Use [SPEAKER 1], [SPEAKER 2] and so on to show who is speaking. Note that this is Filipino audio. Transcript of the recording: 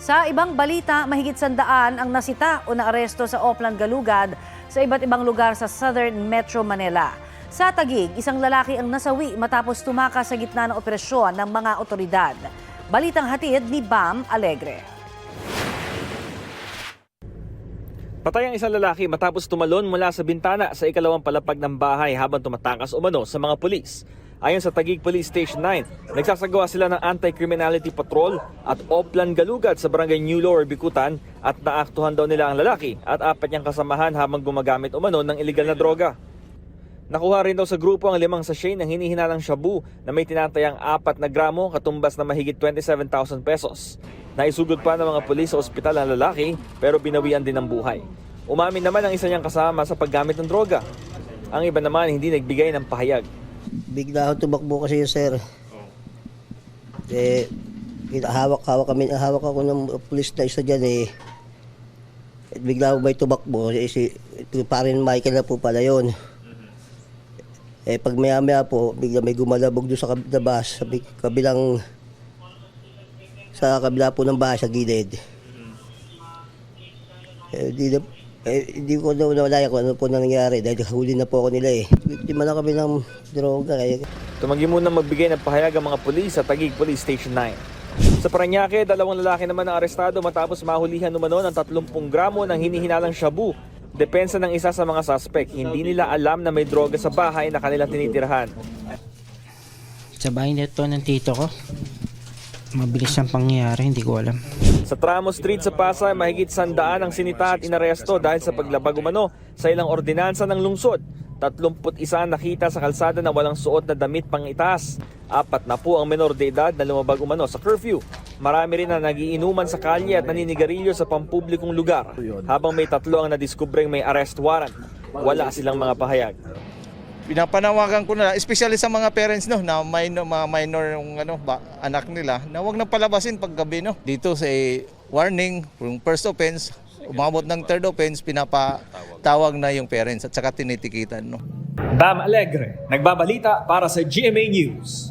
[SPEAKER 1] Sa ibang balita, mahigit 100 ang nasita o naaresto sa Oplan Galugad sa iba't ibang lugar sa Southern Metro Manila. Sa Taguig, isang lalaki ang nasawi matapos tumakas sa gitna ng operasyon ng mga otoridad. Balitang hatid ni Bam Alegre.
[SPEAKER 2] Patay ang isang lalaki matapos tumalon mula sa bintana sa ikalawang palapag ng bahay habang tumatakas umano sa mga pulis. Ayon sa Taguig Police Station 9, nagsasagawa sila ng anti-criminality patrol at Oplan Galugad sa barangay New Lower Bikutan at naaktuhan daw nila ang lalaki at 4 niyang kasamahan habang gumagamit umano ng iligal na droga. Nakuha rin daw sa grupo ang 5 sachet ng hinihinalang shabu na may tinatayang 4 na gramo katumbas na mahigit 27,000 pesos. Naisugod pa ng mga pulis sa ospital ang lalaki pero binawian din ng buhay. Umamin naman ang isa niyang kasama sa paggamit ng droga. Ang iba naman hindi nagbigay ng pahayag.
[SPEAKER 3] Bigla ako tumakbo kasi yun, sir. Hawak ako ng pulis na isa dyan eh. At bigla ako may tumakbo. Parin Michael na po pala yun. Pag maya-maya po, bigla may gumalabog doon sa labas, sa kabila po ng bahay, sa gilid. Hindi ko na wala kung ano po nangyari dahil huli na po ako nila eh. Biktima na kami ng droga.
[SPEAKER 2] Tumanggi muna magbigay ng pahayag ang mga pulis sa Taguig Police Station 9. Sa Parañaque, 2 lalaki naman ang arestado matapos mahulihan umano ng 30 gramo ng hinihinalang shabu. Depensa ng isa sa mga suspect, hindi nila alam na may droga sa bahay na kanilang tinitirhan.
[SPEAKER 4] Sa bahay nito ng tito ko, mabilis ang pangyayari, hindi ko alam.
[SPEAKER 2] Sa Tramo Street sa Pasay, mahigit 100 ang sinita at inaresto dahil sa paglabag umano sa ilang ordinansa ng lungsod. 31 nakita sa kalsada na walang suot na damit pang itaas. 4 na po ang menor de edad na lumabag umano sa curfew. Marami rin na nagiinuman sa kalye at naninigarilyo sa pampublikong lugar. Habang may 3 ang nadiskubreng may arrest warrant. Wala silang mga pahayag.
[SPEAKER 5] Pinapanawagan ko na, especially sa mga parents no, na mga minor yung anak nila, na huwag nang palabasin pag gabi no. Dito sa warning, yung first offense, umabot ng third offense, pinapatawag na yung parents at saka tinitikitan no.
[SPEAKER 2] Bam Alegre, nagbabalita para sa GMA News.